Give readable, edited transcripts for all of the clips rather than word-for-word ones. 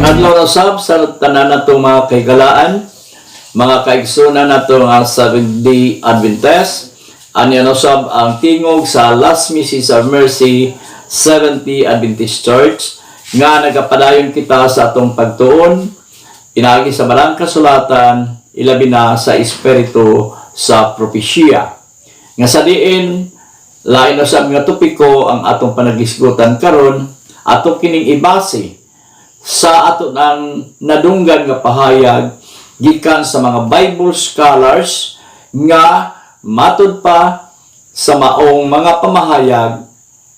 Adlaw na sab sa tanan nato mga kaigalaan, mga kaigsunan nato nga Seventh-day Adventist. Ano sab ang tingog sa Last Message of Mercy Seventh-day Adventist Church nga nagapadayon kita sa atong pagtuon pinagi sa barang kasulatan, ilabi na sa espiritu sa propesya. Nga sa diin lain na sab nga topiko ang atong panagisgutan karon, ato kining ibase sa ato nang nadunggan nga pahayag gikan sa mga Bible scholars nga matud pa sa maong mga pamahayag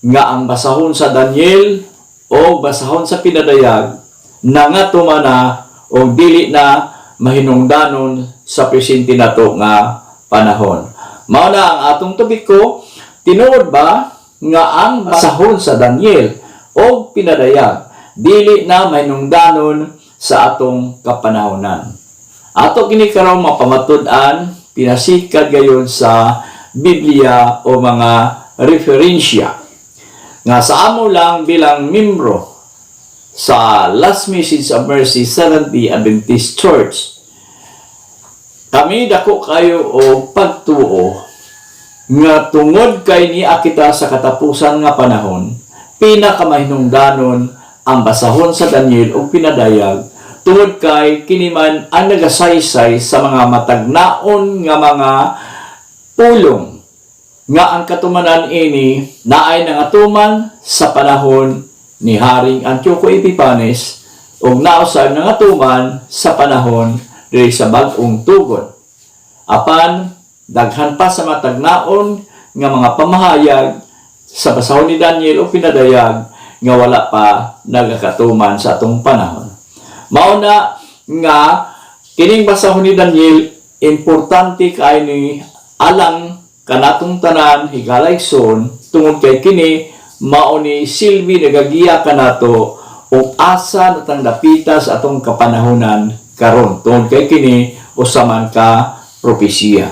nga ang basahon sa Daniel o basahon sa pinadayag nangatuma na o dili na mahinungdanon sa presente nato nga panahon. Mao na ang atong topiko, tinuod ba nga ang basahon sa Daniel o pinadayag dili na mahinungdanon sa atong kapanahonan. Ato kini karon mapamatud-an pinasikad gayon sa Biblia o mga referensya nga sa amo lang bilang membro sa Last Message of Mercy Seventh-day Adventist Church. Kami dako kayo o pagtuo nga tungod kay niya kita sa katapusan nga panahon, pinakamahinungdanon ang basahon sa Daniel o pinadayag tungod kay kiniman ang nagasaysay sa mga matagnaon nga mga pulong nga ang katumanan ini naay nangatuman sa panahon ni Haring Antioco Epifanes o nausab nangatuman sa panahon diri sa bag-ong tugon. Apan daghan pa sa matagnaon nga mga pamahayag sa basahon ni Daniel o pinadayag nga wala pa nagakatuman sa atong panahon. Mao na nga kining basahon ni Daniel importante kay ni alang kanatong tanan higalayson tungod kay kini mao ni silbi nagagiya kanato og asa natang dapita sa atong kapanahonan karon tungod kay kini usaman ka propesya.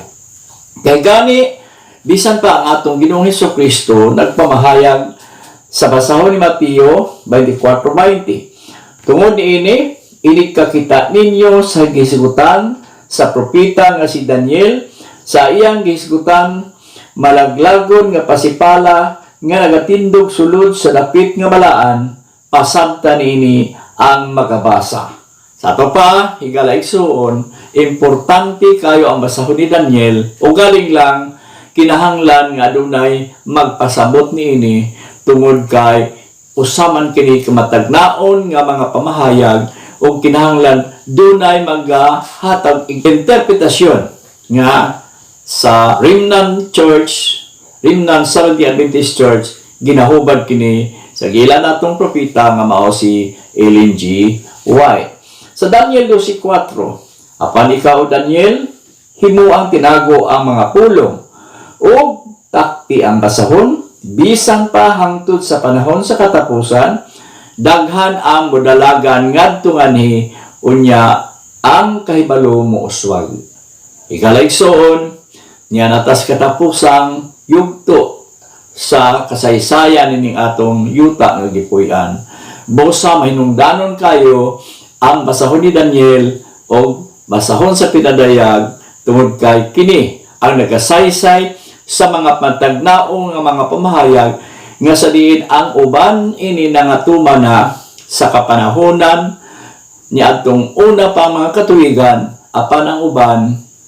Kay gani bisan pa ang atong Ginoong Hesukristo nagpamahayag sa basahon ni Mateo 24:20. Tungod niini inikakita ninyo sa gisigutan sa propeta nga si Daniel sa iyang gisigutan malaglagon nga pasipala nga nagatindog sulod sa dapit nga balaan pasabtan niini ang magabasa. Sa ato pa higalayson importante kayo ang basahon ni Daniel o galing lang kinahanglan nga adunay magpasabot niini tungod kay usaman kini kamatagnaon nga mga pamahayag o kinahanglan dunay maghatag interpretasyon nga sa Remnant Seventh-day Adventist Church ginahubad kini sa gila natong propeta nga mao si Ellen G. White. Sa Daniel 12:4, apan ikaw Daniel himuang tinago ang mga pulong ug takti ang basahon bisan pa hangtod sa panahon sa katapusan daghan ang modalagan ngadto nganhi unya ang kahibalo mo uswag. Higalayson niya natas katapusang yugto sa kasaysayan nining atong yuta nga gipuy-an. Busa mahinungdanon kayo ang basahon ni Daniel o basahon sa pinadayag tungod kay kini ang nagasaysay sa mga matagnaong nga mga pamahayag nga sa diin ang uban ini nangatuma na sa kapanahonan ni atong una pa mga katuigan apan ang uban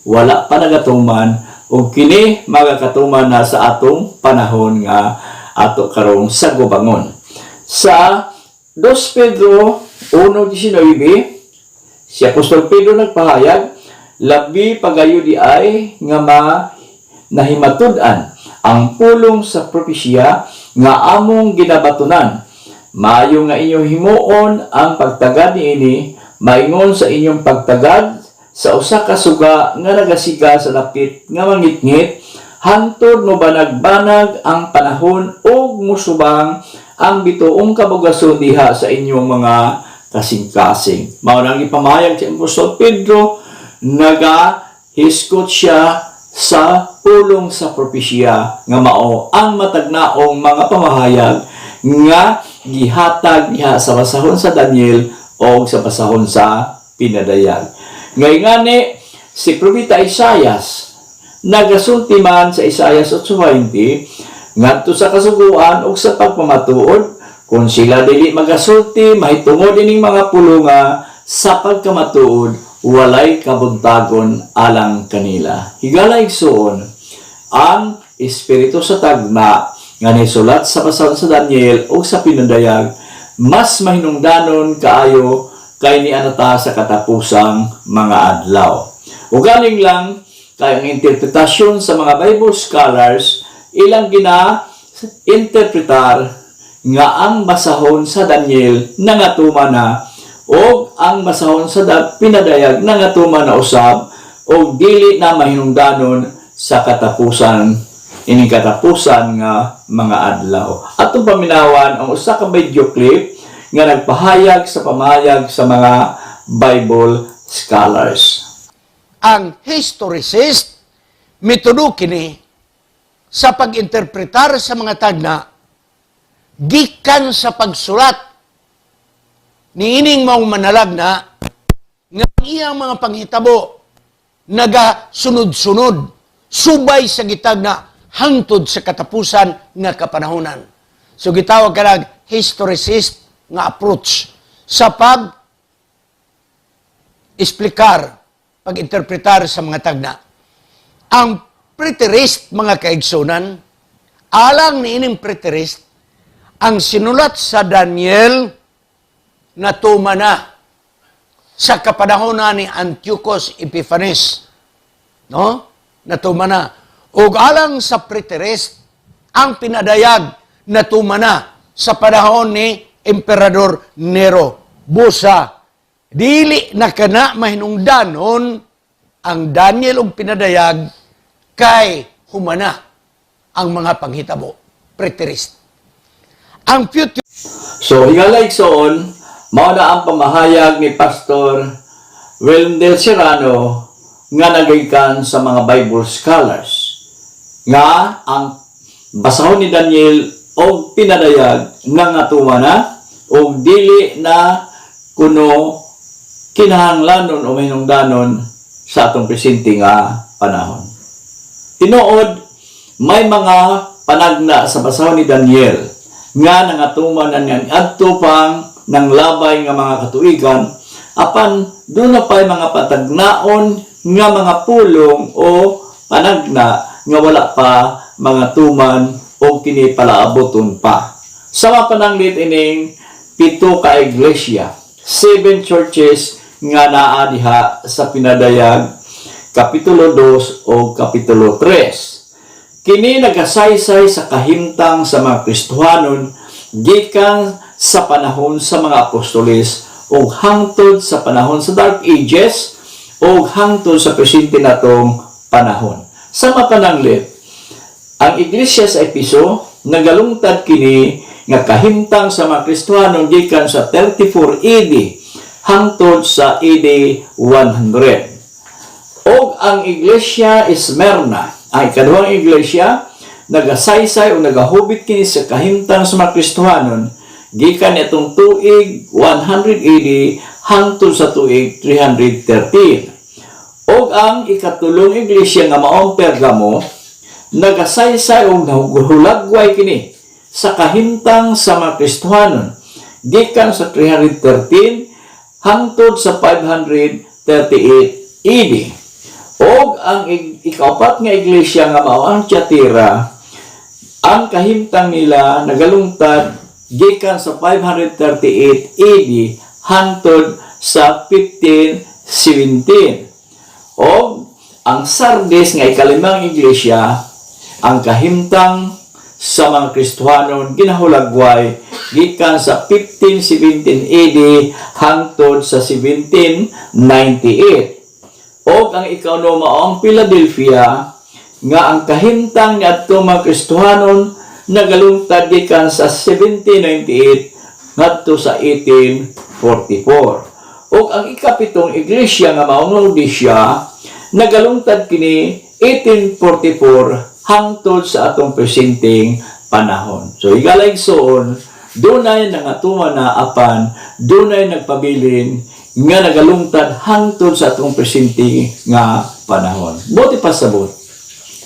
wala pa nagatuman ug kini magakatuman na sa atong panahon nga ato karong sagubangon. Sa 2 Pedro 1:19 si Apostol Pedro nagpahayag labi pagayo di ay nga nahimatud-an ang pulong sa propesya nga among ginabatunan. Maayo nga inyong himuon ang pagtagad niini maingon sa inyong pagtagad sa usa ka suga nga nagasiga sa lapit nga mangitngit hantod mo banag-banag ang panahon ug musubang ang bituong kabugason diha sa inyong mga kasing-kasing. Mao nang ipamahayag si Apostol Pedro nagahiskot siya sa pulong sa propesya nga mao ang matagnaong mga pamahayag nga gihatag niya sa basahon sa Daniel o sa pasahon sa pinadayag. Ngay ngani si Propeta Isaias nagasulti man sa Isaias 8:20 ngadto sa kasuguan ug sa pagpamatuod kung sila dili magasulti mahitungod ining mga pulonga sa pagkamatuod walay kabuntagon alang kanila. Higala igsoon ang espiritu sa tagna nga nisulat sa pasahon sa Daniel o sa pinadayag mas mahinungdanon kaayo kay ni anata sa katapusang mga adlaw. Ugaling lang kay ang interpretasyon sa mga Bible scholars ilang gina-interpretar nga ang basahon sa Daniel nangatuma na o ang basahon sa pinadayag nangatuma na usab o dili na mahinungdanon sa katapusan ining katapusan nga mga adlaw. Atong paminawan ang usa ka video clip nga nagpahayag sa pamahayag sa mga Bible scholars. Ang historicist metodo kini sa pag-interpretar sa mga tagna gikan sa pagsulat niining maong manalagna nga iyang mga panghitabo naga-sunod-sunod subay sa gitagna hangtod sa katapusan nga kapanahonan. So gitawag kanang historicist nga approach sa pag-explicar, pag-interpretar sa mga tagna. Ang preterist, mga kaigsunan, alang ni ining preterist, ang sinulat sa Daniel na tuma na sa kapanahonan ni Antiochus Epiphanes. No? Natuma na. O alang sa preterist, ang pinadayag na tuma na sa panahon ni Emperador Nero. Busa, dili na kana mahinungdanon ang Daniel ug pinadayag kay humana ang mga panghitabo. Preterist. Ang future... So, higala igsoon, mao na ang pamahayag ni Pastor William Del Serrano nga nagaykan sa mga Bible scholars nga ang basahon ni Daniel o pinadayag nga natuma na o dili na kuno kinahanglanon o mahinungdanon sa atong presente nga panahon. Tinuod, may mga panagna sa basahon ni Daniel nga nangatuma na niyang adto pang ng labay nga mga katuigan apan doon na pa'y mga patagnaon nga mga pulong o panagna nga wala pa mga tuman o kinipalaaboton pa. Sama pananglit ining 7 ka iglesia, 7 churches nga naa diha sa pinadayag Kapitulo 2 o Kapitulo 3. Kini nagasaysay sa kahimtang sa mga Kristohanon gikan sa panahon sa mga apostoles o hangtod sa panahon sa Dark Ages o hangtod sa presente natong panahon. Sama pananglit, ang iglesia sa Episo nagalungtad kini nga kahimtang sa mga Kristohanon gikan sa 34 AD hangtod sa AD 100. O ang iglesia Smyrna, ang ikaduhang iglesia, nagasaysay o nagahubit kini sa kahimtang sa mga Kristohanon gikan itong tuig 100 AD hangtod sa tuig 313. O ang ikatulong iglesia nga maong Pergamo, nagasaysay o nahulagway kini sa kahimtang sa mga Kristohanon gikan sa 313 hangtod sa 538 AD. O ang ikaapat nga iglesia nga mao ang Tiatira, ang kahimtang nila nagalungtad gikan sa 538 AD hangtod sa 1517. O ang Sardis nga ikalimang iglesia, ang kahimtang sa mga Kristohanon ginahulagway gikan sa 1517 AD hangtod sa 1798. O ang ikaunoma ang Philadelphia nga ang kahimtang ni adtong mga Kristohanon nagalungtad gikan sa 1798 ngadto sa 1844. O ang ikapitong iglesia nga maong Laodicea nagalungtad kini 1844 hangtod sa atong presenteng panahon. So higalaysoon dunay nangatuman na apan dunay nagpabilin nga nagalungtad hangtod sa atong presente nga panahon. Buti pasabot,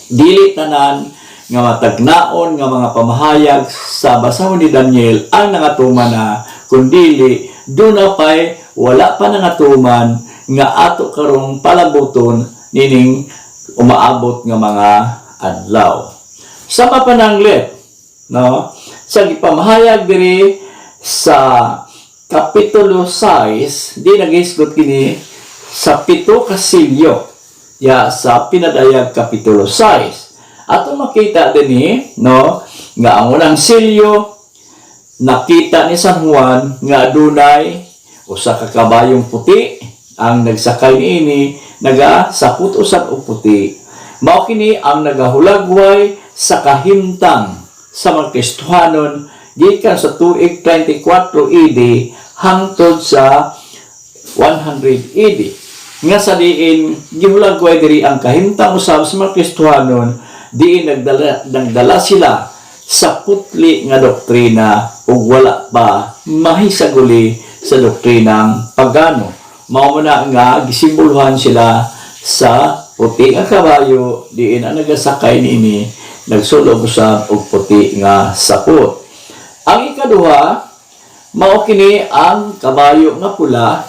dili tanan nga matagnaon nga mga pamahayag sa basahon ni Daniel ang nangatuman na, kundili duna pay wala pa nangatuman nga ato karong palabuton nining umaabot nga mga adlaw. Sama pananglit, no? Sa gipamahayag diri sa Kapitulo 6, di nag-isgot kini sa 7 kasilyo ya sa pinadayag Kapitulo 6. Ato makita din no, nga ang unang silyo nakita ni San Juan nga adunay usa ka kabayong puti ang nagsakay niini nagasaput usab og puti. Mao kini ang nagahulagway sa kahimtang sa mga Kristohanon gikan sa tuig 24 AD hangtod sa 100 AD. Nga sa diin gihulagway diri ang kahimtang usab sa mga Kristohanon, diin nagdala sila sa putli nga doktrina ug wala pa mahisaguli sa doktrinang pagano. Mao na nga gisimboluhan sila sa puti nga kabayo, diin ang nagasakay niini nagsulog usab og puti nga sapot. Ang ikaduha, mao kini ang kabayo nga pula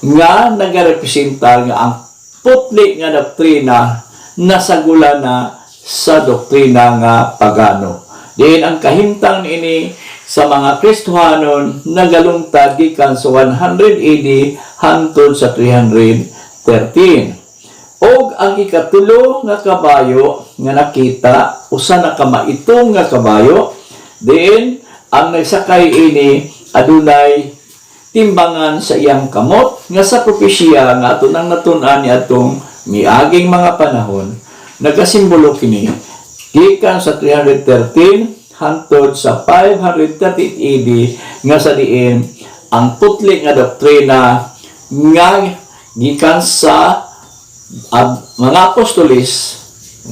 nga nagarepresenta nga ang putli nga doktrina nasagula na sa doktrina nga pagano. Diin ang kahimtang niini sa mga Kristohanon nagalungtad gikan sa 100 AD hangtod sa 313. Og ang ikatulo nga kabayo nga nakita usa na kamaitong nga kabayo, diin ang nagsakay ini adunay timbangan sa iyang kamot nga sa propesya nga ato nang natun-an ni atong miaging mga panahon. Nagasimbolo kini gikan sa 313 hangtod sa 530 AD nga sa diin ang putli nga doktrina nga gikan sa mga apostolis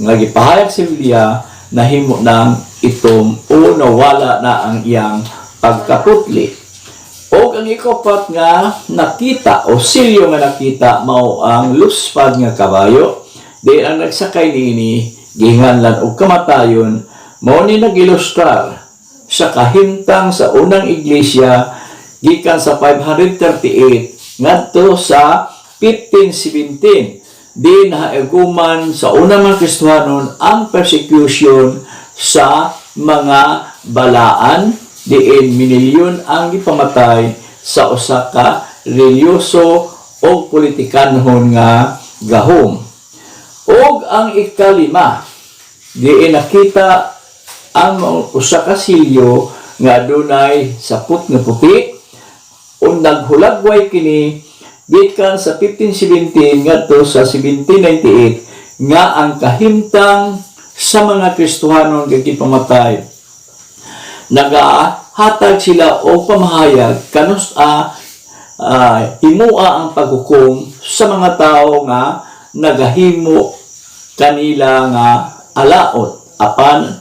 nga gipahayag sa Biblia nahimo nang itom o nawala na ang iyang pagkaputli. O ang ikapat nga nakita o silyo nga nakita mao ang luspad nga kabayo, di ang nagsakay niini gihanlan og kamatayon, mao ni nag-ilustrar sa kahimtang sa unang iglesia gikan sa 538 ngadto sa 1517. Di nahaiguman sa unang mga Kristohanon ang persecution sa mga balaan, diin minilyon ang gipamatay sa usa ka religyoso o politikanhon nga gahom. Og ang ikalima, diin nakita ang usa ka silyo nga adunay saput nga puti o naghulagway kini gikan sa 1517 ngadto sa 1798 nga ang kahimtang sa mga Kristohanon nga gipamatay nagahatag sila og pamahayag kanus himua ang paghukom sa mga tao nga nagahimo kanila nga alaot apan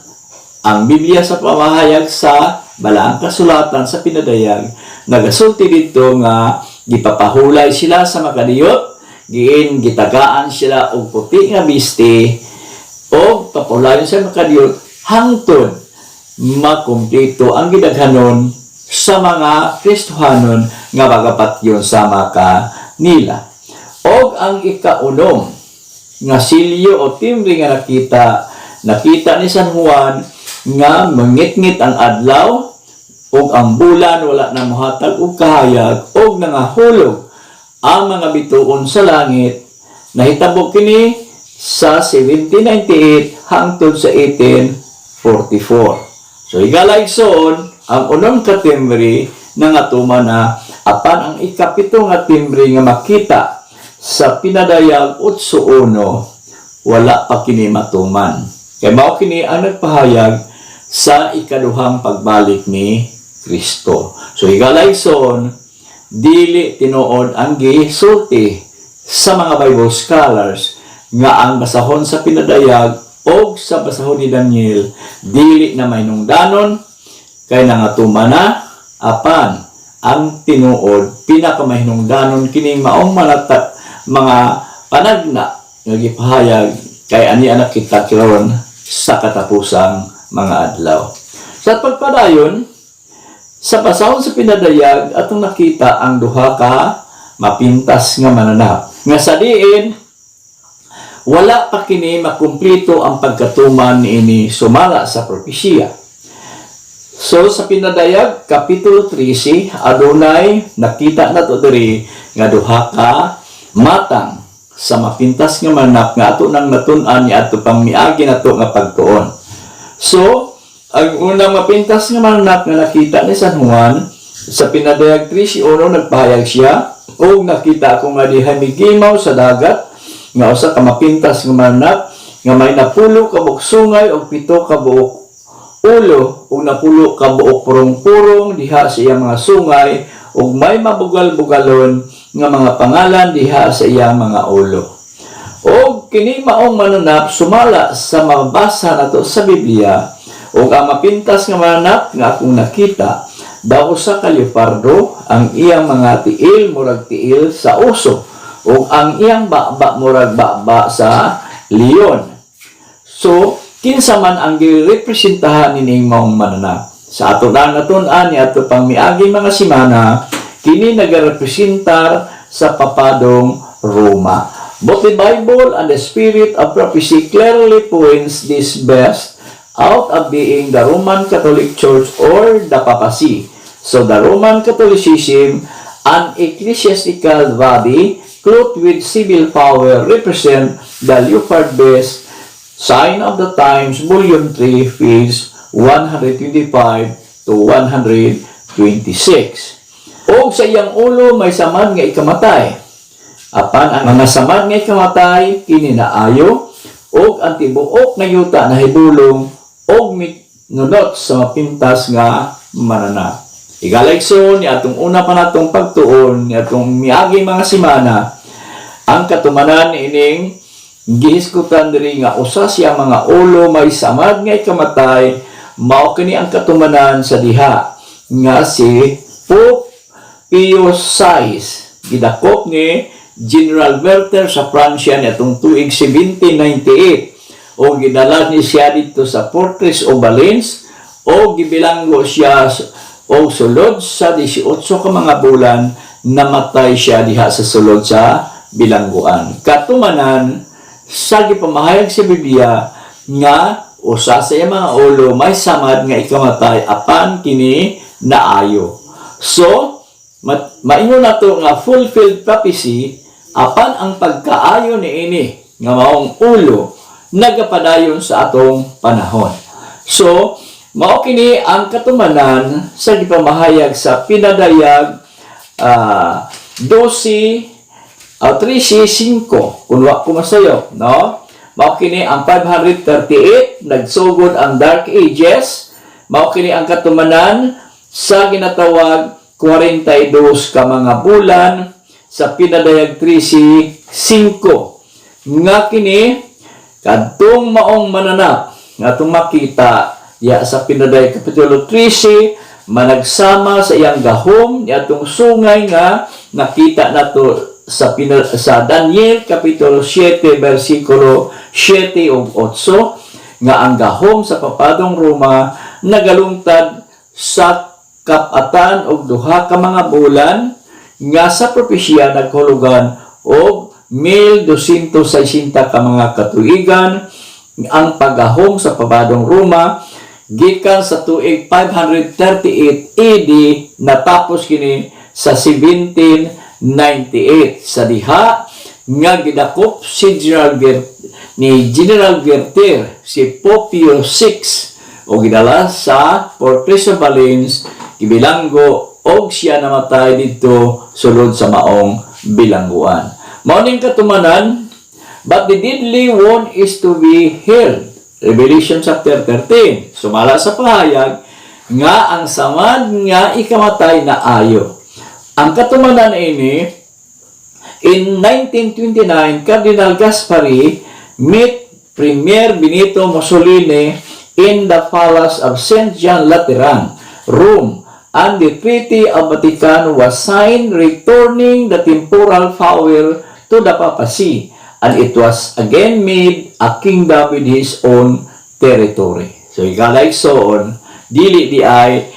ang Biblia sa pamahayag sa balaang kasulatan sa pinadayag nagasulti dito nga gipapahulay sila sa makadiyot, giin gitagaan sila og puti nga biste og papahulayon sa makadiyot hangtod makumpleto ang gidaghanon sa mga Kristohanon nga magapatyon sama ka nila. Og ang ikaunom nga silyo o timbre nga nakita ni San Juan nga mangit-ngit ang adlaw og ang bulan wala na mohatag og kahayag og nangahulog ang mga bituon sa langit. Nahitabo kini sa 1798 hangtod sa 1844. So igalayson ang unong katimbre nga tuman na apan ang ikapito nga timbre nga makita sa pinadayag 8:1 wala pa kini matuman. Kay mao kini ang nagpahayag sa ikaduhang pagbalik ni Kristo. So higalayson, dili tinuod ang gisulti sa mga Bible scholars nga ang basahon sa pinadayag o sa basahon ni Daniel dili na mahinungdanon kay nangatumana apan ang tinuod pinakamahinungdanon kining maong mga panagna nga gipahayag kay ani anak kita kiron sa katapusang mga adlaw. Sa pagpadayon sa pasahon sa pinadayag atong nakita ang duha ka mapintas nga mananap nga sa diin wala pa kini makumpleto ang pagkatuman niini sumala sa propesya. So sa pinadayag kapitulo 13 adunay nakita nato diri nga duha ka matang sa mapintas nga mananap nga ato nang natun-an ni ato pang miagi nato nga pagtuon. So ang unang mapintas nga mananap nga nakita ni San Juan sa pinadayag 13:1 nagpahayag siya og nakita ko nga diha migimaw sa dagat nga usa ka mapintas nga mananap nga may napulo ka buok sungay og 7 ka buok ulo ug napulo ka buok purong-purong diha sa iyang mga sungay ug may mabugal-bugalon nga mga pangalan diha sa iyang mga ulo. Og kini maong mananap sumala sa mabasa nato sa Biblia ug ang mapintas nga mananap nga akong nakita daw sa kalyepardo ang iyang mga tiil murag tiil sa uso ug ang iyang baba murag baba sa leon. So kinsa man ang girepresentahan nining maong mananap. Sa ato lang natun-an ni ato pang miagi mga simana, kini nagarepresentar sa papadong Roma. Both the Bible and the spirit of prophecy clearly points this best out of being the Roman Catholic Church or the papacy. So the Roman Catholicism, an ecclesiastical body clothed with civil power, represent the leopard beast Sign of the Times, Volume 3, page 125 to 126. O sa iyang ulo may samad nga ikamatay. Apan ang mga samad nga ikamatay, kininaayo, o ang tibuok na yuta na hibulong, o nunot sa mapintas nga mananap. Igaligso ni atong una pa natong pagtuon, ni atong miagi mga simana, ang katumanan ining gihiskutan diri nga usa siya mga ulo may samad nga ikamatay mao kini ang katumanan sa diha nga si Pope Pius VI gidakop ni General Werther sa Pransya niadtong tuig 1798 o gidala ni siya dito sa Fortress of Valence o gibilanggo siya o sulod sa 18 ka mga bulan namatay siya diha sa sulod sa bilangguan. Katumanan sa gipamahayag sa Biblia nga usa sa iyang mga ulo may samad nga ikamatay apan kini naayo. So maingon nato nga fulfilled prophecy apan ang pagkaayo niini nga maong ulo nagapadayon sa atong panahon. So mao kini ang katumanan sa gipamahayag sa pinadayag 13:5 kung wa ko masayo, no? Mao kini ang 538 nagsugod ang Dark Ages. Mao kini ang katumanan sa ginatawag 42 ka mga bulan sa pinadayag 13:5 nga kini kadtong maong mananap nga atong makita ya sa pinadayag kapitulo 13 managsama sa iyang gahom ni atong sungay nga nakita nato sa Daniel kapitulo 7 bersikulo 7 ug 8 nga ang gahom sa papadong Roma nagalungtad sa kapatan og duha ka mga bulan nga sa propesya naghulugan og 1260 ka mga katuigan ang paggahom sa papadong Roma gikan sa tuig 538 AD natapos kini sa 1798 sa diha nga gidakop si General Werther si Pope Pius VI o gidala sa Fortress of Valence gibilanggo og siya namatay dito sulod sa maong bilangguan. Mao ning katumanan, but the deadly one is to be healed. Revelation chapter 13. Sumala sa pahayag nga ang samad nga ikamatay na ayo. Ang katumanan ini, in 1929, Cardinal Gaspari met Premier Benito Mussolini in the Palace of St. John Lateran Rome, and the Treaty of Vatican was signed returning the temporal power to the papacy, and it was again made a kingdom with his own territory. So igalaigsoon, dili di ay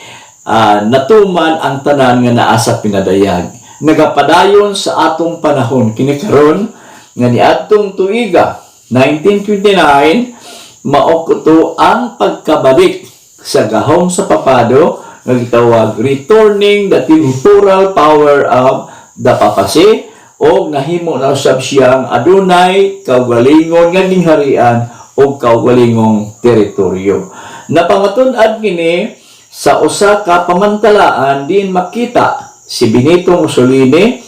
natuman ang tanan nga naa sa pinadayag. Nagapadayon sa atong panahon kini karon nga niadtong tuiga 1929 mao kuto ang pagkabalik sa gahom sa papado nga gitawag returning the temporal power of the papacy, o nahimo na usab siyang adunay kaugalingon nga gingharian o kaugalingong teritoryo. Napangatun-ad kini sa usa ka pamantalaan din makita si Benito Mussolini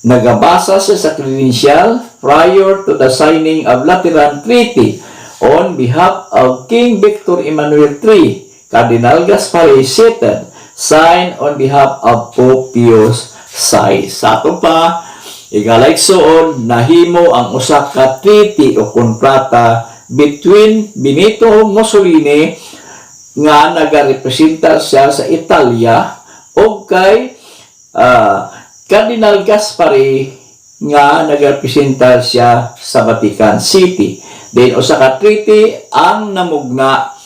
nagabasa sa credential prior to the signing of Lateran Treaty on behalf of King Victor Emmanuel III. Cardinal Gaspari seated, signed on behalf of Pope Pius VI. Sa ato pa, igalaigsoon, nahimo ang usa ka treaty o kontrata between Benito Mussolini nga nagarepresenta siya sa Italia o kay Cardinal Gaspari nga nagarepresenta siya sa Vatican City. Then usa ka treaty ang namugna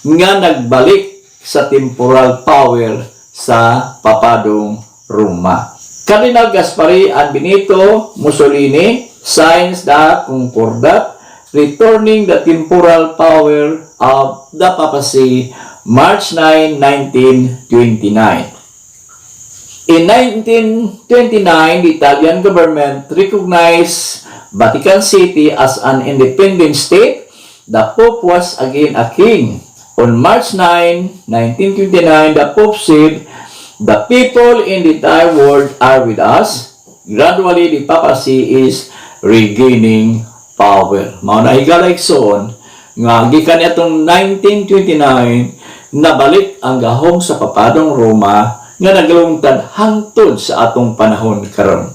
nga nagbalik sa temporal power sa Papadong Roma. Cardinal Gaspari and Benito Mussolini signs the Concordat returning the temporal power of the papacy March 9, 1929. In 1929, the Italian government recognized Vatican City as an independent state. The Pope was again a king. On March 9, 1929, the Pope said, "The people in the entire world are with us." Gradually, the papacy is regaining power. Mao na higalaigsoon nga gikan atong 1929 nabalik ang gahom sa Papadong Roma nga naglungtad hangtod sa atong panahon karon.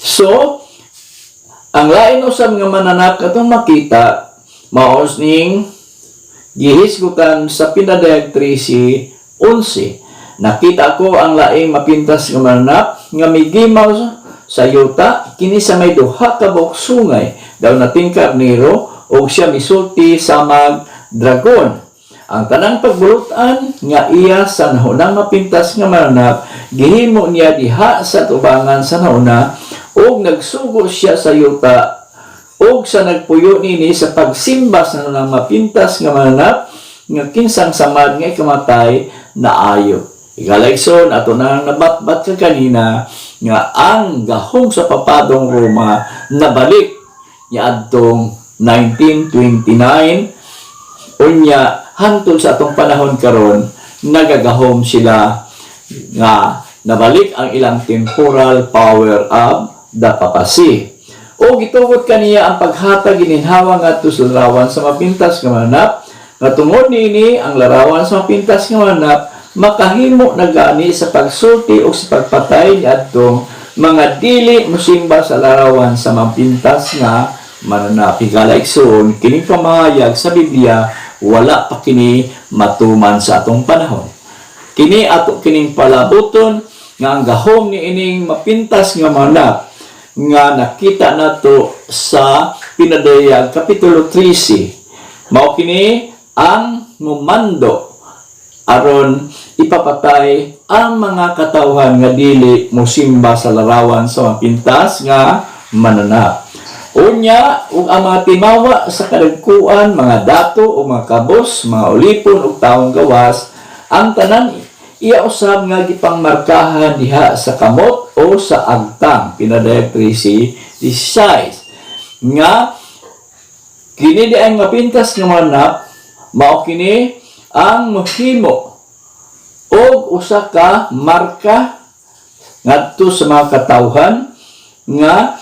So, ang lain usab nga mananak katong makita maos ning gihisgutan sa pinadayag 13:11. Nakita ko ang laing mapintas nga mananap nga migimaw sa yuta kini sa may duha ka buksungay daw nating karnero o siya misulti sa mag dragon. Ang tanang pagbulutan nga iya sa nahunang mapintas nga mananap gihimo niya diha sa tubangan sa nauna o nagsugo siya sa yuta og sa nagpuyo nini sa pagsimba sa nang mapintas nga mananap nga kinsang samad nga ikamatay na ayo. Igalaigson ato nang nabatbat ka kanina nga ang gahom sa Papadong Roma nabalik niya adtong 1929 unya hangtod sa atong panahon karon nagagahom sila nga nabalik ang ilang temporal power of the papacy. O gitugot kaniya ang paghatag gininhawa ngadto sa larawan sa mapintas nga mananap nga tungod niini ang larawan sa mapintas nga mananap makahimo na gani sa pagsulti o sa pagpatay niadtong mga dili mosimba sa larawan sa mapintas nga mananap. Igalaigsoon kining pamahayag sa Biblia wala pa kini matuman sa atong panahon. Kini ato kining palabuton nga ang gahom ni ining mapintas nga mananap nga nakita nato sa pinadayag kapitulo 13. Mao kini ang mumando aron ipapatay ang mga katawhan nga dili mosimba sa larawan sa mapintas nga mananap. Unya ug ang mga timawa sa kadagkuan, mga dato o mga kabos, mga ulipon ug taong gawas, ang tanan iya usab nga gipangmarkahan diha sa kamot o sa agtang. Pinadayag 13:16 nga kini di ang mapintas nga mananap mao kini ang mohimo og usa ka marka ngadto sa mga katawhan nga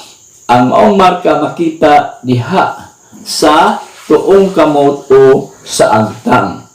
ang maong marka makita diha sa tuong kamot o sa agtang.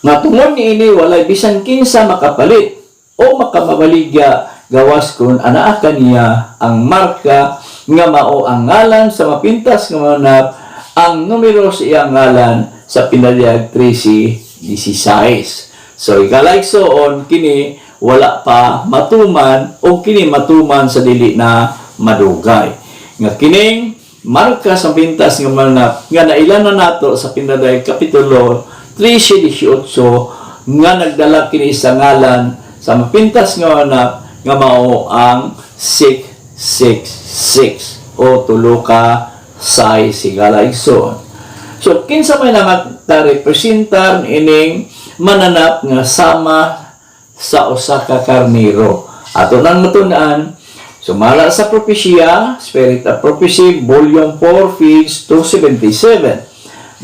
Nga tungod niini walay bisan kinsa makapalit o makamabaligya gawas kun anaa kaniya ang marka nga mao ang ngalan sa mapintas nga mananap ang numero sa iyang ngalan sa pinadayag 13:16. So igalaigsoon kini wala pa matuman o kini matuman sa dili na madugay. Nga kining marka sa pintas nga mananap nga nailanan nato sa Pinaday Kapitulo 13:18 nga nagdala kini sa ngalan sa mapintas nga mananap nga mao ang 666 o tulo ka say sigalaigsoon. So kinsa may naman representar ining mananap nga sama sa usa ka karnero. Ato nang matun-an sumala sa propesya, Spirit of Prophecy, Volume 4, page 277.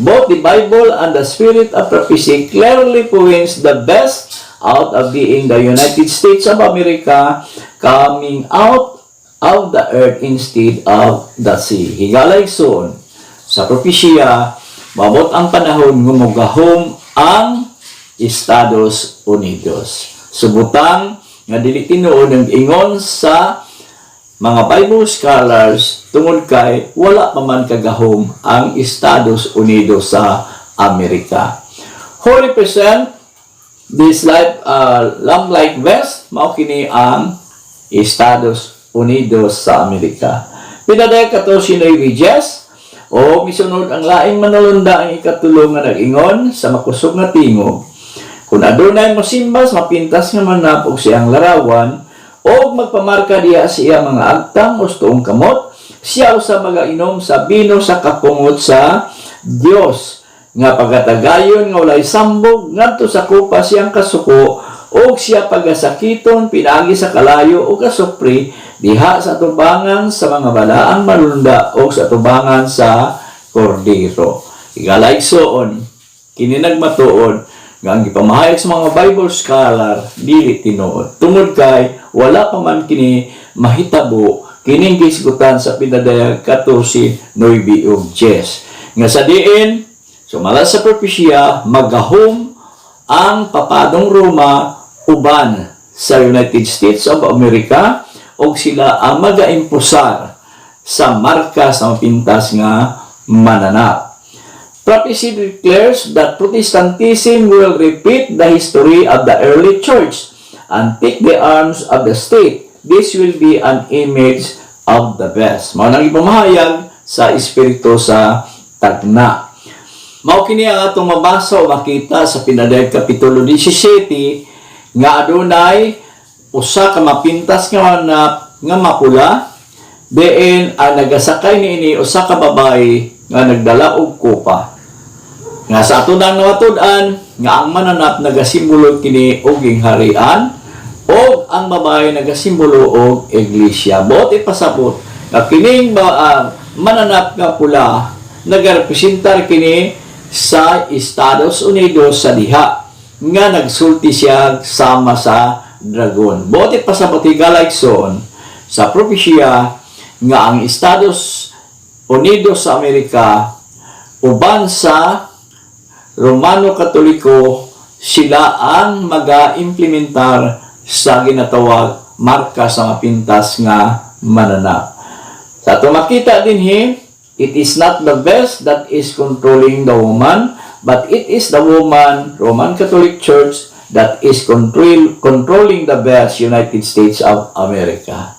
Both the Bible and the Spirit of Prophecy clearly points the best out of being the United States of America coming out of the earth instead of the sea. Higalaigsoon sa propesya, mabot ang panahon nga mogahom ang Estados Unidos. Subutang nga dili tinuod ang ingon sa mga Bible scholars tungod kay wala pa man kagahom ang Estados Unidos sa Amerika. Who represent this lamb-like vest? Mao kini ang Estados Unidos sa Amerika. Pinaday 14 Viges o misunod ang laing manulunda ang ikatulong nga nag-ingon sa makusog nga tingog. Kung adunay mosimbas, mapintas nga manap og siyang larawan, o magpamarka diha siya mga agtang o tuong kamot, siya sa magainom sa bino sa kapungot sa Dios. Nga pagatagayon nga walay sambog, ngadto sa kupa siyang kasuko, o siya pagasakiton, pinagi sa kalayo o kasupri, diha sa tubangan sa mga balaang malunda o sa tubangan sa kordero. Igalaigsoon, kini nagmatuod, nga ang gipamahayag sa mga Bible scholar dili tinuod tungod kay wala pa man kini mahitabo kining gisgutan sa Pinadayag 14:9 ug 10 nga sa diin sumala sa propesya magahom ang papadong Roma uban sa United States of America ug sila ang magaimpusar sa marka sa mapintas nga mananap. Prophecy declares that Protestantism will repeat the history of the early church and take the arms of the state. This will be an image of the best. Mao nang ipamahayag sa Espiritu sa tagna. Mao kini ang atong mabasa o makita sa Pinadayag Kapitulo 17 nga adunay usa ka mapintas nga mapula diin ang nagasakay niini usa ka babae nga nagdala og kupa. Nga sa ato nang nawatud-an nga ang mananap nagasimbolo kini og gingharian o ang babae nagasimbolo og iglesia. Bot ipasabot nga kining mananap nga pula nagarepresentar kini sa Estados Unidos sa diha nga nagsulti siya sama sa dragon. Bot ipasabot higalaigsoon sa propesya nga ang Estados Unidos sa Amerika uban sa Romano Katoliko sila ang maga-implementar sa ginatawag marka sa mapintas nga mananap. Sa ito makita din it is not the best that is controlling the woman, but it is the woman, Roman Catholic Church, that is controlling the best United States of America.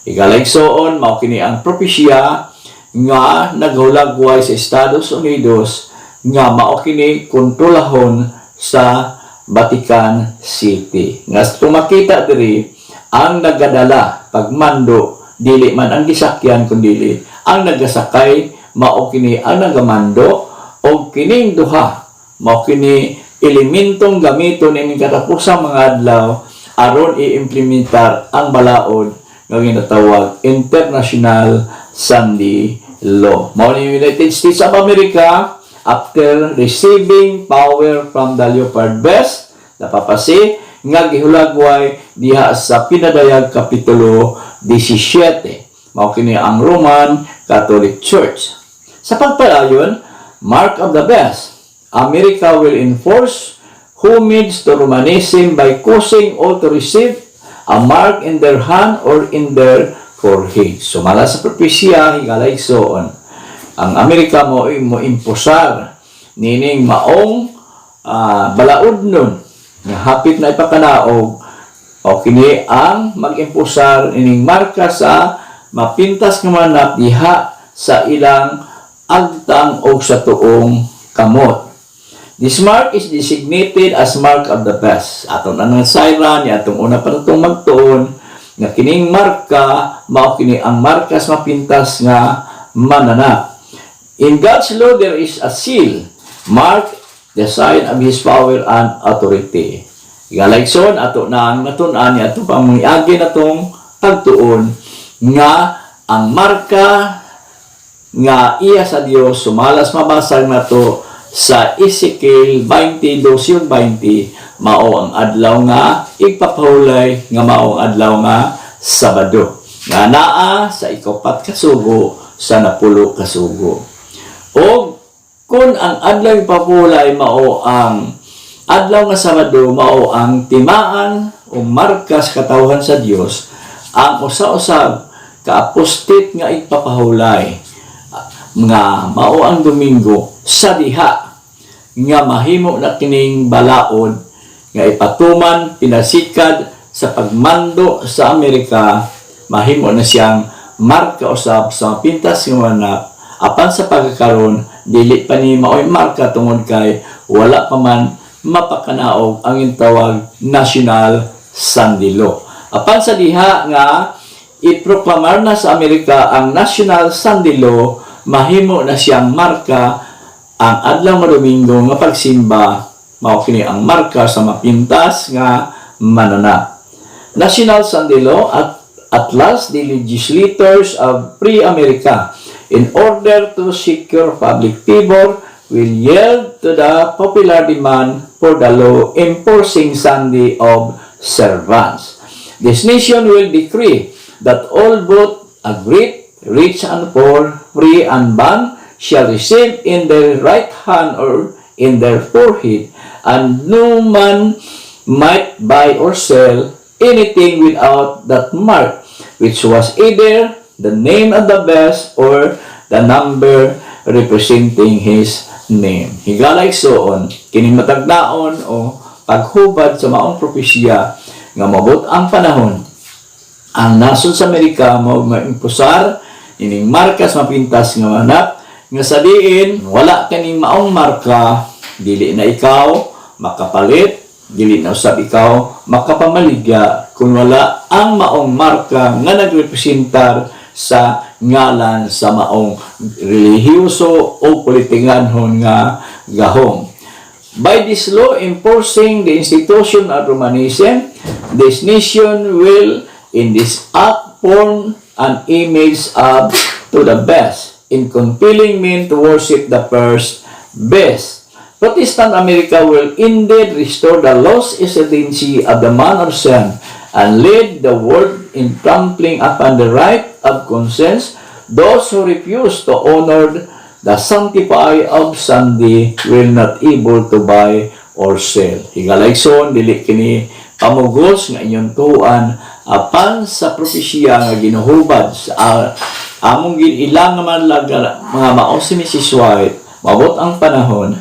Igalaigsoon, mao kini ang propesya nga naghulagway sa Estados Unidos nga mao kini kontrolahon sa Vatican City. Nga tumakita diri ang nagadala pagmando dili man ang gisakyan kundi ang nagasakay mao kini ang nagamando o kining duha mao kini elementong gamiton ining katapusang mga adlaw aron i-implementar ang balaod nga ginatawag International Sunday Law. Mao ni United States of America after receiving power from the leopard vest, napapasi nga gihulagway diha sa Pinadayag Kapitulo 17. Mao kini ang Roman Catholic Church. Sa pagpadayon, mark of the beast, America will enforce homage to Romanism by causing all to receive a mark in their hand or in their forehead. Sumala sa propesya higalaigsoon ang Amerika mo imposar nining maong balaod nun nga hapit na ipakanaog o kini ang mag-impusar ining marka sa mapintas nga manap diha sa ilang agtang o sa tuong kamot. This mark is designated as mark of the beast. Atong anang sayra niya atong una pa natong magtuon nga kining marka mao kini ang markas mapintas nga mananap. In God's law there is a seal, mark the sign of His power and authority. Igalayson ato na ang natun-an niya ato pang miagi natong pagtuon nga ang marka nga iya sa Dios sumalas mabasag nato sa Ezekiel 22:20 mao ang adlaw nga igpapahulay nga mao ang adlaw nga Sabado nga naa sa ikapat kasugo sa napulo kasugo. O kung ang adlaw igpapahulay mao ang adlaw nga Sabado mao ang timaan o markas katawhan sa Dios, ang usa-usab ka-apostate nga igpapahulay nga mao ang Domingo sa diha nga mahimo na kining balaod nga ipatuman pinasikad sa pagmando sa Amerika, mahimo na siyang marka usab sa pintas nga manap apan sa pagkakaron dili pa ni maoy marka tungod kay wala pa man mapakanaog ang tawag National Sunday Law. Apan sa diha nga iproklamar na sa Amerika ang National Sunday Law, mahimo na siyang marka ang adlaw nga Domingo nga pagsimba mao kini ang marka sa mapintas nga mananap. National Sunday Law at last the legislators of free America in order to secure public favor will yield to the popular demand for the law enforcing Sunday observance. This nation will decree that all both agreed, rich and poor, free and bond, shall receive in their right hand or in their forehead, and no man might buy or sell anything without that mark, which was either the name of the beast or the number representing his name. Higala igsoon, kining matagnaon o paghubad sa maong propesya nga mabot ang panahon ang nasod sa Amerika mao maimpusar ining markas mapintas nga manap nga sa diin wala kaning maong marka, dili na ikaw makapalit, dili na usab ikaw makapamaligya kung wala ang maong marka nga nagrepresentar sa ngalan sa maong relihiyoso o politikanhon nga gahom. By this law enforcing the institution of Romanism, this nation will in this act form an image of to the best in compelling men to worship the first best. Protestant America will indeed restore the lost ascendancy of the man of sin and lead the world in trampling upon the right of conscience. Those who refuse to honor the sanctify of Sunday will not able to buy or sell. Higalayson, dili kini pamugos nga inyong tuan apan sa propesya nga ginuhubad sa among ginilang naman mga maong si Mrs. White, mabot ang panahon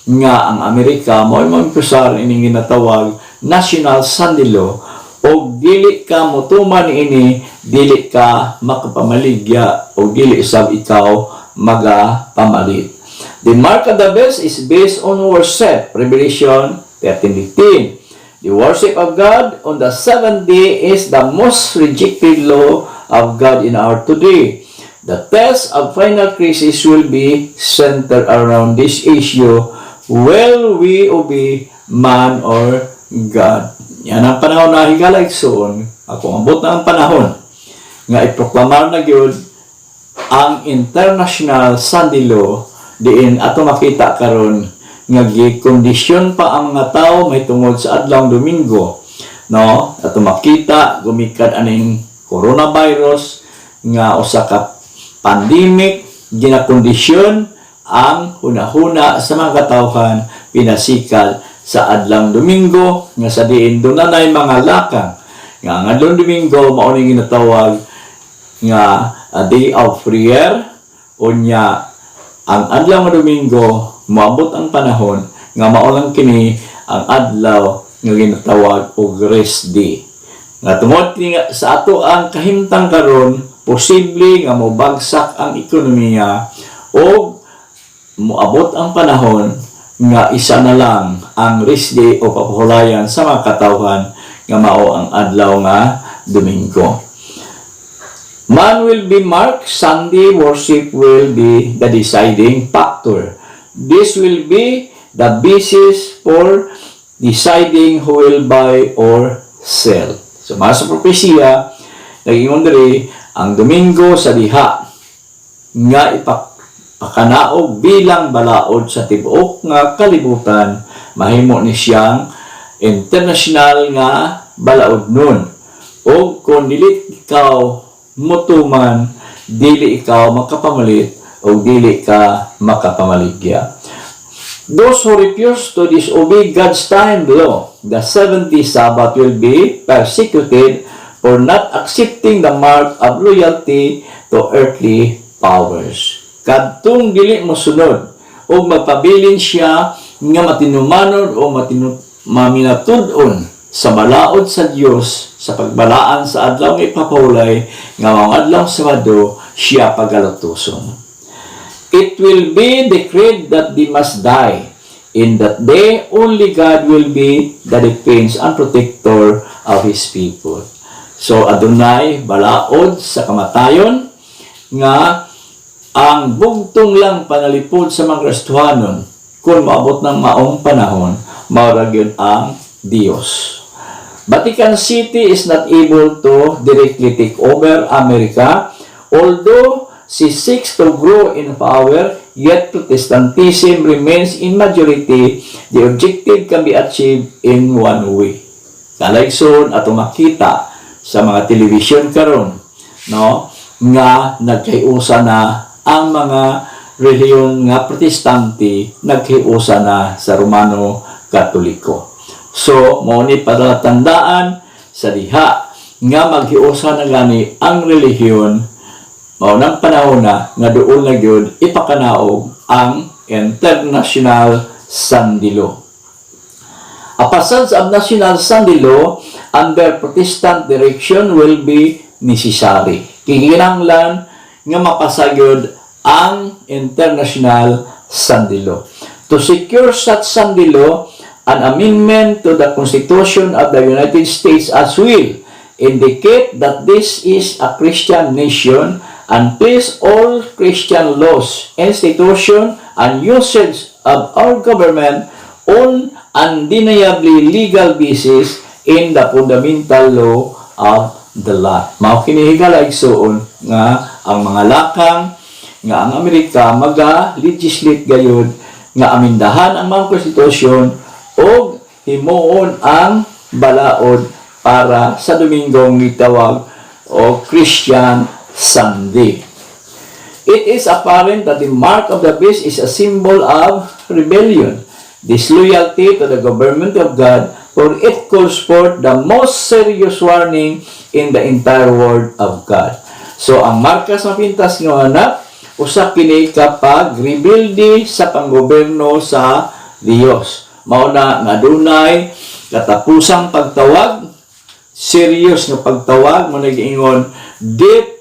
nga ang Amerika mo'y mag-impusar ining ginatawag National Sunday Law o dili ka mutuman ini, dili ka makapamaligya o dili sab ikaw magapamalit. The mark of the beast is based on worship, Revelation 13:15. The worship of God on the seventh day is the most rejected law of God in our today. The test of final crisis will be centered around this issue. Will we obey man or God? Yan ang panahon na higalayson. Ako abot na ang panahon nga iproklamar na gyud ang International Sunday Law diin ato makita karon nga gikondisyon pa ang mga tao may tungod sa adlaw Domingo, no? Ato makita gumikad aning coronavirus nga usa ka pandemic, ginakondisyon ang hunahuna sa mga katawhan pinasikal sa adlaw Domingo nga sa diin dunay mga lakang nga ang adlaw Domingo mao ni ginatawag nga a day of prayer unya ang adlaw nga Domingo moabot ang panahon nga mao lang kini ang adlaw nga ginatawag og rest day. Nga tungod nga sa ato ang kahimtang karon, posible nga mobagsak ang ekonomiya o moabot ang panahon nga isa na lang ang rest day o papahulayan sa mga katawhan nga mao ang adlaw nga Domingo. Man will be marked, Sunday worship will be the deciding factor. This will be the basis for deciding who will buy or sell. So, sa propesya, nag-ingon diri ang Domingo sa diha nga ipakanaog bilang balaod sa tibuok nga kalibutan, mahimo ni siyang international nga balaod nun. O kung dili ikaw mutuman, dili ikaw makapamalit o dili ka makapamaligya. Those who refuse to disobey God's time law, the 70th Sabbath, will be persecuted for not accepting the mark of loyalty to earthly powers. Kadtong dili mo sunod o magpabilin siya nga matinumanon o maminatud-on sa balaod sa Dios sa pagbalaan sa adlaw nga ipapahulay nga mga adlaw Sabado siya pagalutuson. It will be decreed that they must die. In that day, only God will be the defense and protector of His people. So, adunay balaod sa kamatayon nga ang bugtong lang panalipod sa mga Kristohanon kung maabot ng maong panahon, maurag yun ang Diyos. Vatican City is not able to directly take over America, although she seeks to grow in power, yet Protestantism remains in majority. The objective can be achieved in one way. Kalayson ato makita sa mga television karon, no, nga naghiusa na ang mga reliyon nga Protestante, naghiusa na sa Romano Katoliko. So, mao ni palatandaan sa diha nga maghiusa na gani ang relihiyon mao nang panahon na nga doon na gyud ipakanaog ang International Sunday Law. A passage of National Sunday Law under Protestant direction will be necessary. Kinahanglan nga mapasagyod ang International Sunday Law. To secure such Sunday Law, an amendment to the Constitution of the United States as will indicate that this is a Christian nation and place all Christian laws, institutions, and usage of our government on undeniably legal basis in the fundamental law of the land. Mao kini higalaysoon nga ang mga lakang nga ang Amerika maga-legislate gayud nga amindahan ang mga konstitusyon o himuon ang balaod para sa Domingong gitawag o Christian Sunday. It is apparent that the mark of the beast is a symbol of rebellion, disloyalty to the government of God, for it calls forth the most serious warning in the entire word of God. So, ang markas mapintas nga anak, usa kini kapag rebelde sa panggoberno sa Dios. Mao na nga dunay katapusang pagtawag, serious nga pagtawag, mo nag-ingon deep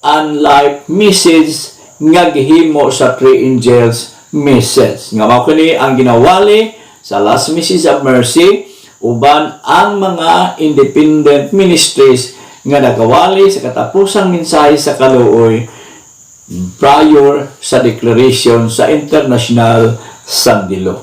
and life message nga gihimo sa three angels message. Nga mao kini ang ginawali sa Last Message of Mercy uban ang mga independent ministries nga nagawali sa katapusang mensahe sa kaluoy prior sa declaration sa International Sunday Law.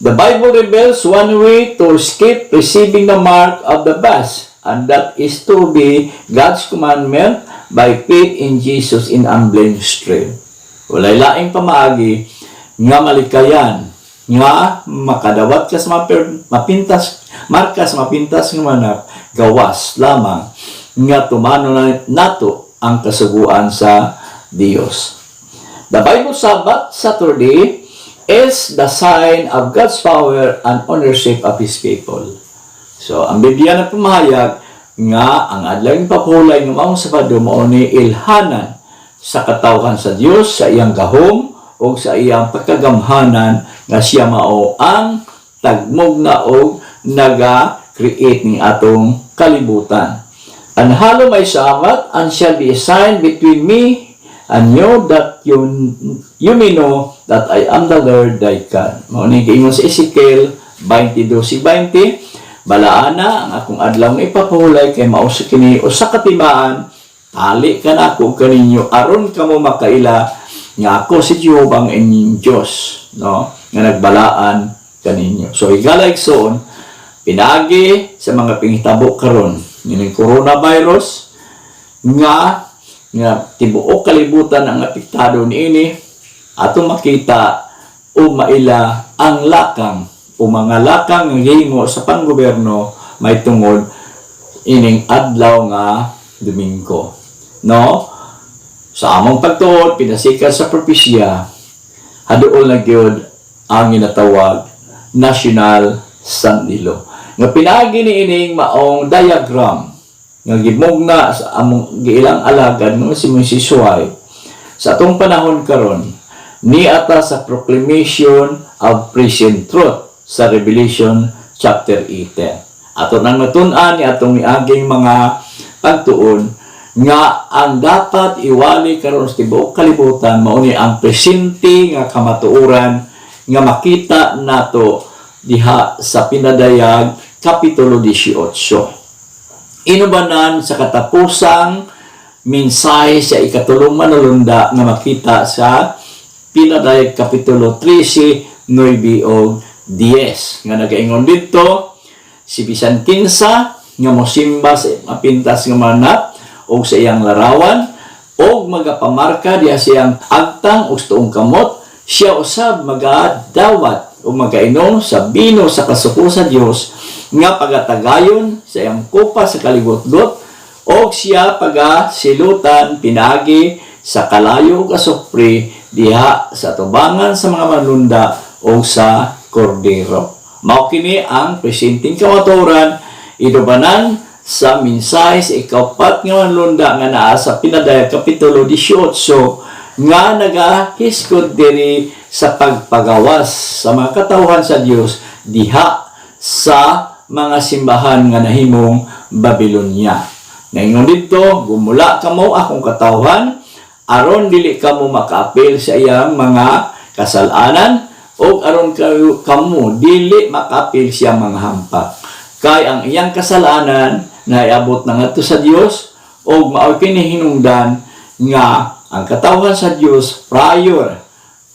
The Bible reveals one way to escape receiving the mark of the beast, and that is to obey God's commandment by faith in Jesus in unblemished strength. Walay laing pamaagi nga malikayan nga makadawat ka sa mapintas, markas mapintas nga manap, gawas lamang nga tumano na nato ang kasuguan sa Dios. The Bible Sabbath, Saturday, is the sign of God's power and ownership of His people. So, ang Biblia na pumahayag nga ang adlang papulay ng maong Sabado mao ni ilhanan sa katawhan sa Dios sa iyang gahom o sa iyang pagkagamhanan nga siya mao ang tagmog na og naga-create ni atong kalibutan. And halo may sabat, and shall be a sign between me and you, that you may know that I am the Lord thy God. Mauning kaingon sa Ezekiel 22:20, balaana ang akong adlaw nga ipapahulay kay mao sa kini usa ka timaan, tali ka na ako kaninyo aron kamo makaila nga ako si Jehovah ang inyong Diyos, no, nga nagbalaan kaninyo. So higala igsoon, pinagi sa mga pinghitabo karon ning coronavirus nga tibuok kalibutan ang apektado niini, ato makita o maila ang lakang o mga lakang nga hingo sa panggobyerno may tungod ining adlaw nga Domingo, no? Sa among pagtuod pinasikat sa propesya, haduol na gyud ang ginatawag National Sandilo nga pinagi niining maong diagram nga gimugna sa among giilang alagad nga si Moses White sa atong panahon karon niata sa proclamation of present truth sa Revelation chapter 18. Ato nang natun-an ni atong miaging mga pagtuon nga ang dapat iwali karon sa tibuok kalibutan mao ni ang presente nga kamatuoran nga makita nato diha sa pinadayag Kapitulo 18. Inubanan sa katapusang mensahe sa ikatulong manulunda nga makita sa pinadayag Kapitulo 13, 9 o 10. Nga nagaingon dito, si bisan kinsa nga mosimba sa mapintas nga manap o sa iyang larawan o magapamarka diha siyang agtang o tuong kamot, siya usab magadawat o magainom sa bino sa kasuko sa Dios nga pagatagayon sa iyang kupa sa kaligot-got o siya pagasilutan pinagi sa kalayo ug asupre diha sa tubangan sa mga manlunda o sa kordero. Mao kini ang presenteng kamatuoran idubanan sa mensahe sa ikapat nga manlunda nga naa sa pinadayag Kapitulo 18 nga nagahiskod diri sa pagpagawas sa mga katawhan sa Dios diha sa mga simbahan nga nahimong Babylonia. Ngayon dito, gumula kamo akong katawhan aron dili kamo makaapil sa iyang mga kasalanan o aron kamo dili makaapil sa mga hampak. Kay ang iyang kasalanan naiabot na ngadto sa Dios o mao kini hinungdan nga ang katawhan sa Dios prior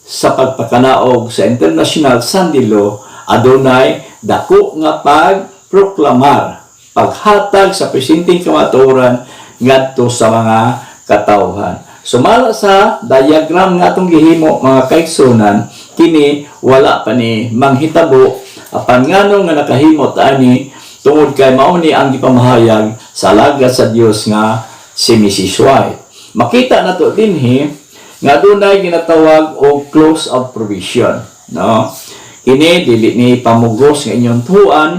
sa pagpakanaog sa International Sandilo adunay dako nga pagproklamar paghatag sa presenteng kamatuoran ngadto sa mga katawhan. Sumala sa diagram nga atong gihimo mga kaigsunan, kini wala pa ni manghitabo apan ngano nga nakahimo ani tungod kay mao ni ang gipamahayag sa alagad sa Dios nga si Mrs. White. Makita nato dinhi nga adunay ginatawag og close of provision, no? Kini dili ni pamugos nga inyong tuan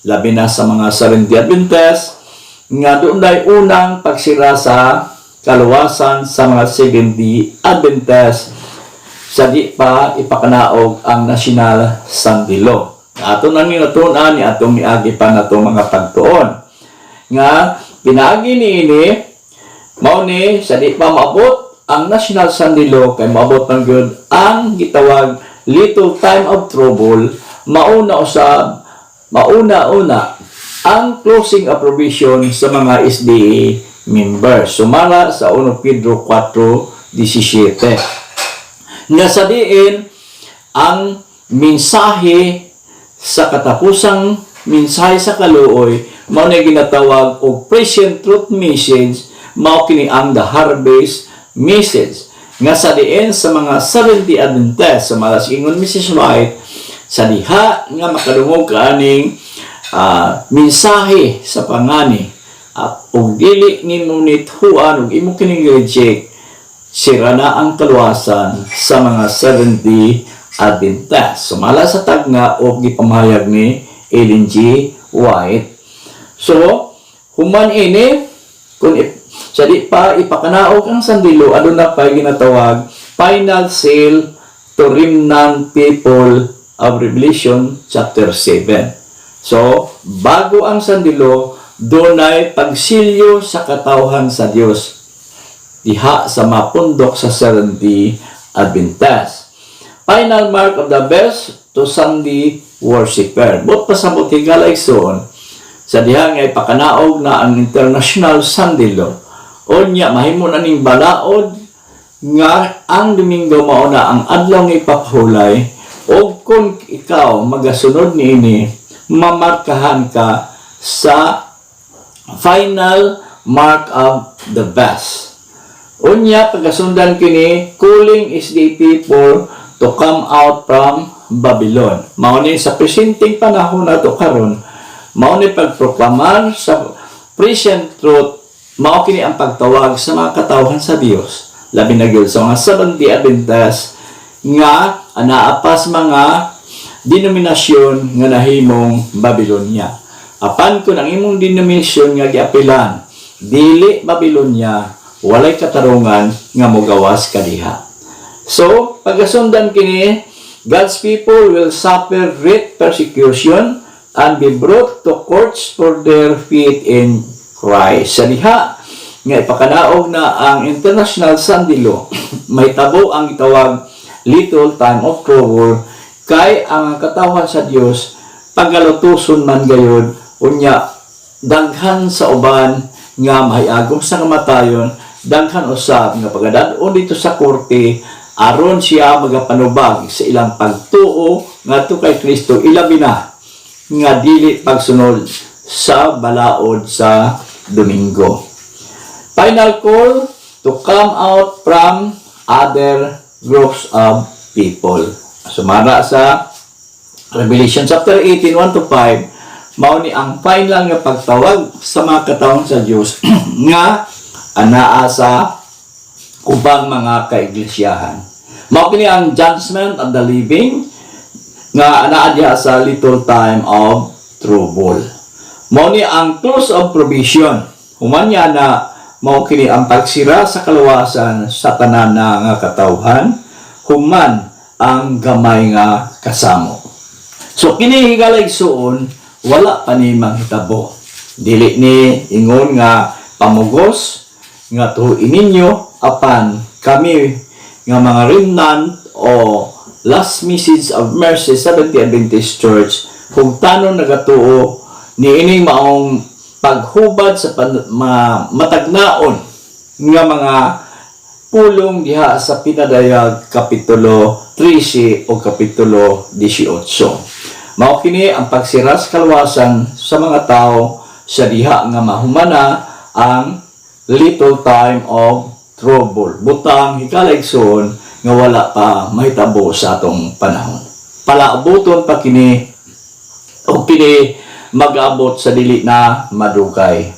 labi na sa mga Seventh-day Adventist nga adunay unang pagsira sa kaluwasan sa mga Seventh-day Adventist sa di pa ipakanaog ang National Sandilo. Ato nang natunan ni atong miagi pa natong mga pagtuon nga pinaagi niini mao ni sa di pa maabot ang National Sandilo kay maabot man gyud ang gitawag little time of trouble, mauna ang closing approbation sa mga SDA members. Sumala sa 1 Pedro 4:17. Nga sa diin ang mensahe sa katapusang mensahe sa kaluoy mao na ginatawag og present truth message, mao kini ang the harvest message. Nga sa diin sa mga Seventh-day Adventist sa malas ingon Mrs. White sa diha nga makadungog kaaning mensahe sa pangani ug dili nimo nithuan ug imo kining reject, sira na ang kaluwasan sa mga Seventh-day Adventist. Sumala sa tagna o gipamahayag ni Ellen G. White. So human ini kung sa di pa ipakanaog ang sandilo, aduna pa ginatawag final seal to remnant people of Revelation chapter 7. So, bago ang sandilo, dunay pagsilyo sa katawhan sa Dios diha sa mapundok sa Seventh-day Adventist. Final mark of the best to Sunday worshiper. Bot pasabot higala igsoon sa diha nga ipakanaog na ang International Sunday Law. Unya mahimo na ning balaod nga ang Domingo mao na ang adlaw nga ipapahulay o kung ikaw magasunod niini mamarkahan ka sa final mark of the best. Unya pagasundan kini calling is the people to come out from Babylon. Mao ni sa presenting panahon nato karon, mao ni pagproklamar sa present truth, mao kini ang pagtawag sa mga katawhan sa Dios. Labi na gyud sa mga Seventh-day Adventist nga anaa pa sa mga denominasyon nga nahimong Babylonia. Apan kung ang imong denominasyon nga giapilan dili Babylonia, walay katarungan nga mogawas kadiha. So, pagasundan kini, God's people will suffer great persecution and be brought to courts for their faith in Christ. Sa diha nga ipakanaog na ang International Sunday Law, may tabo ang itawag little time of trouble kay ang katawhan sa Dios pagalutuson man gayud unya daghan sa uban nga mahayagom sa kamatayon, daghan usab nga pagadad-on dito sa korte aron siya magapanubag sa ilang pagtuo ngadto kay Kristo, ilabi na nga dili pagsunod sa balaod sa Domingo. Final call to come out from other groups of people. Sumara sa Revelation chapter 18, 1-5, mao ni ang final nga pagtawag sa mga katawhan sa Dios nga anaa sa ubang mga kaiglesiyahan. Mao kini ang judgment of the living nga anaa diha sa little time of trouble. Mao ni ang close of provision. Humanya na mao kini ang pagsira sa kaluwasan sa tanan na nga katawhan, human ang gamay nga kasamo. So kini higala igsuon, wala pa ni manghitabo. Dili ni ingon nga pamugos nga tuhuin ninyo apan kami nga mga remnant o Last Message of Mercy Seventh-day Adventist Church kung tanon nagatuo ni ining maong paghubad sa mga matagnaon nga mga pulong diha sa pinadayag kapitulo 13 o kapitulo 18. Mao kini ang pagsira sa kaluwasan sa mga tao sa diha nga mahumana ang little time of trouble. Butang hikaligson nga wala pa mahitabo sa atong panahon. Palaabuton pa kini o kini mag-abot sa dili na madugay.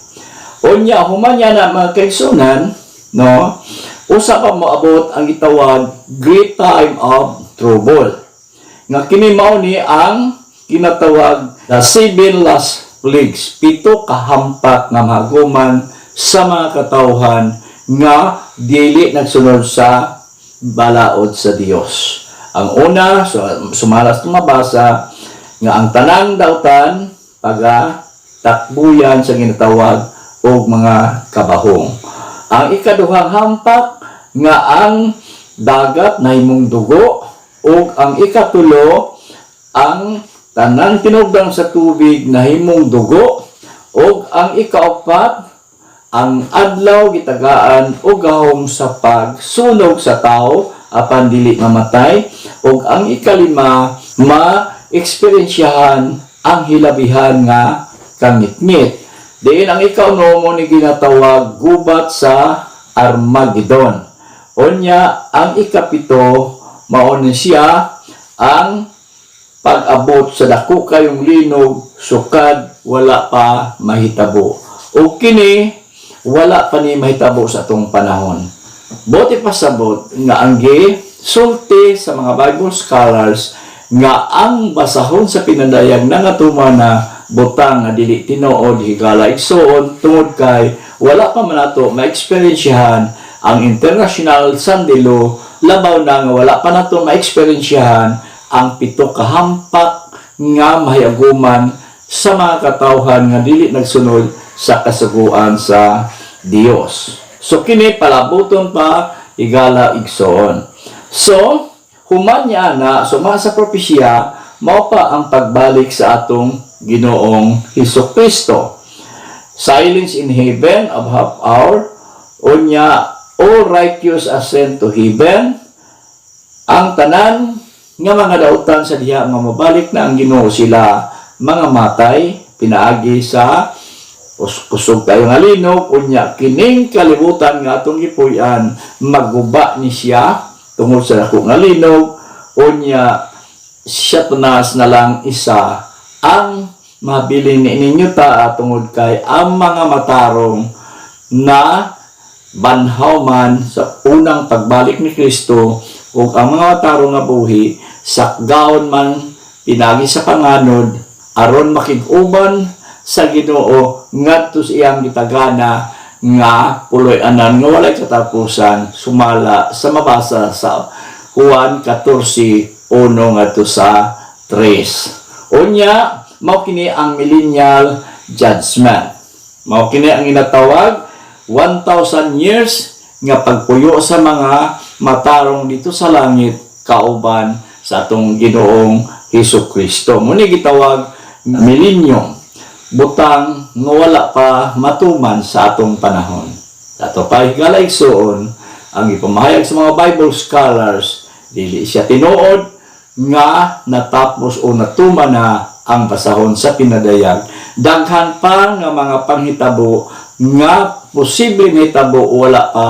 Unya humanya na mga kaigsunan, no? Usa pa moabot ang gitawag great time of trouble. Nga kini mao ni ang kinatawag the 7 last plagues, 7 kahampak nga mahaguman sa mga katawhan nga dili nagsunod sa balaod sa Dios. Ang una, sumalas na mabasa nga ang tanang dautan takbuyan sa ginatawag og mga kabahong. Ang ikaduhang hampak nga ang dagat na himong dugo ug ang ikatulo ang tanang tinubdan sa tubig na himong dugo ug ang ikaapat ang adlaw gitagaan og gahom sa pagsunog sa tao apan dili mamatay ug ang ikalima ma-eksperyensyahan ang hilabihan nga kangitngit. Diin ang ikauno mo ni ginatawag gubat sa Armageddon. Unya ang ikapito mao ni siya ang pag-abot sa dako kayong linog sukad wala pa mahitabo. O kini wala pa ni mahitabo sa atong panahon. Bote pasabot nga ang sulti sa mga Bible scholars nga ang basahon sa pinadayag na natuma na butang na dili tinuod higala igsoon tungod kay wala pa man nato ma-eksperyensyahan ang International Sunday Law, labaw na nga wala pa nato ma-eksperyensyahan ang 7 kahampak nga mahiaguman sa mga katawhan nga dili nagsunod sa kasuguan sa Dios. So kini palabuton pa higala igsoon. So human niya na suma sa propesya mao pa ang pagbalik sa atong Ginoong Hesukristo. Silence in heaven of half hour, unya all righteous ascend to heaven. Ang tanan nga mga dautan sa diha nga mabalik na ang Ginoo sila mga matay pinaagi sa kusog tayo nga linog, unya kining kalibutan nga atong gipuy-an magguba ni siya tungod sa dako nga linog, unya siya tunas na lang isa ang mabilin ni ninyo ta tungod kay ang mga matarong na banhaw man sa unang pagbalik ni Kristo ug ang mga matarong nga buhi sakgaon man pinagi sa panganod aron makig-uban sa Ginoo ngadto sa iyang gitagana nga puloy-anan nga walay katapusan sumala sa mabasa sa Juan 14:1 ngadto sa 3. Unya mao kini ang millennial judgment. Mao kini ang ginatawag 1,000 years nga pagpuyo sa mga matarong dito sa langit kauban sa atong Ginoong Hesukristo. Muni gitawag millennium, butang nga wala pa matuman sa atong panahon. Ato pa higala igsoon ang ipamahayag sa mga Bible scholars dili siya tinuod nga natapos o natuman na ang basahon sa pinadayag. Daghan pa nga mga panghitabo nga posible hitabo wala pa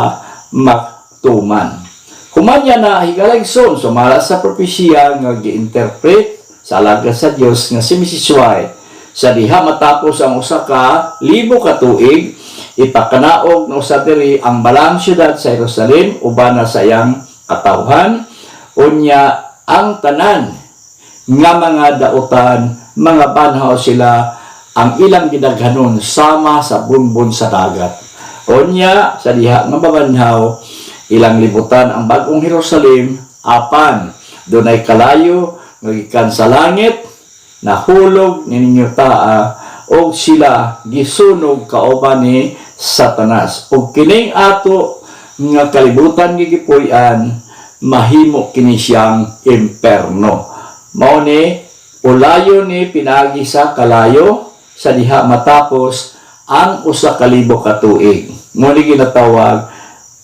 maktuman. Humanya na higaligson sumala sa propesya nga gi-interpret sa alagad sa Dios nga si Mrs. White sa diha matapos ang usa ka libo ka tuig ipakanaog na usa diri ang balang syudad sa Jerusalem uban na sa iyang katawhan unya ang tanan nga mga dautan mga banhaw sila ang ilang gidaghanon sama sa bunbon sa dagat. Unya sa diha nga mabanhaw ilang libutan ang bagong Jerusalem apan dunay kalayo nga gikan sa langit nahulog ninyo taa og sila gisunog kauban ni Satanas. Ug kining ato nga kalibutan gigipuy-an mahimo kini siyang imperno. Mao ni ulayo ni pinagi sa kalayo sa diha matapos ang usa ka libo ka tuig. Mo ni ginatawag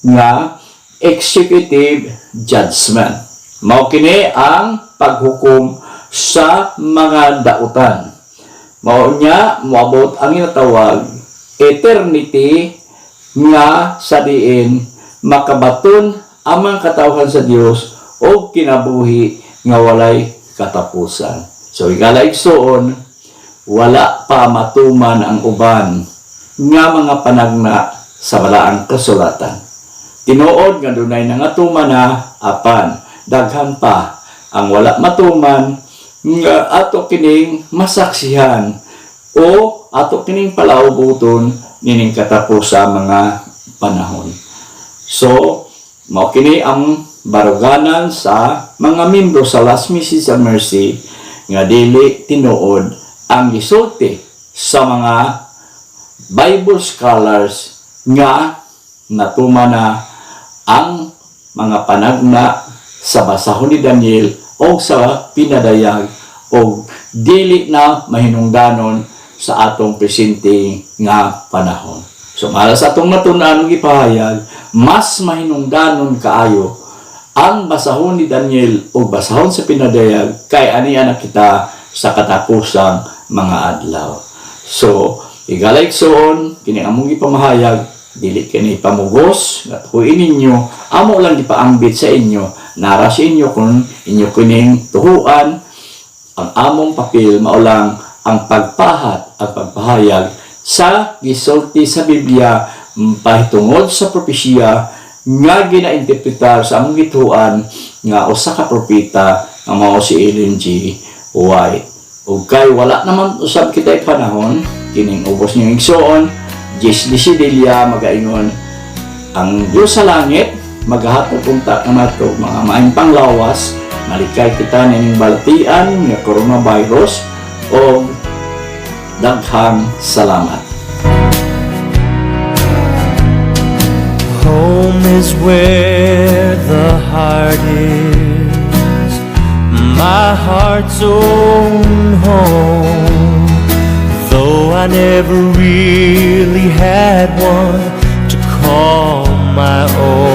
nga executive judgment. Mao kini ang paghukom sa mga dautan. Mao nya moabot ang ginatawag eternity nga sa diin makabaton ang mga katawhan sa Dios o kinabuhi nga walay katapusan. So higala igsoon wala pa matuman ang uban nga mga panagna sa balaang kasulatan. Tinuod nga dunay nangatuman na apan daghan pa ang wala matuman nga ato kining masaksihan o ato kining palaubuton nining katapos sa mga panahon. So mao kini ang baruganan sa mga membro sa Last Message of Mercy nga dili tinuod ang gisulti sa mga Bible scholars nga natuman na ang mga panagna sa basahon ni Daniel o sa pinadayag o dili na mahinungdanon sa atong presente nga panahon. So mala sa atong natunan og ipahayag, mas mahinungdanon kaayo ang basahon ni Daniel o basahon sa pinadayag kay aniya na kita sa katapusang mga adlaw. So igaligsoon kini among ipamahayag dili kini pamugos at huin ninyo amo lang gipaambit sa inyo nara sa inyo kung inyo kining tuhuan ang among papel mao lang ang pagpahat at pagpahayag sa gisulti sa Biblia pahitungod sa propesya nga ginainterpretar sa among gituan nga usa ka propeta nga mao si Ellen G. White. Ug kay wala naman usab kitay panahon kining ubos niyong igsoon Jess Desidelia magaingon ang Diyos sa langit maghahatag unta na nato mga maayong panglawas malikay kita nining balatian nga coronavirus o Daghang salamat. Home is where the heart is, my heart's own home. Though I never really had one to call my own.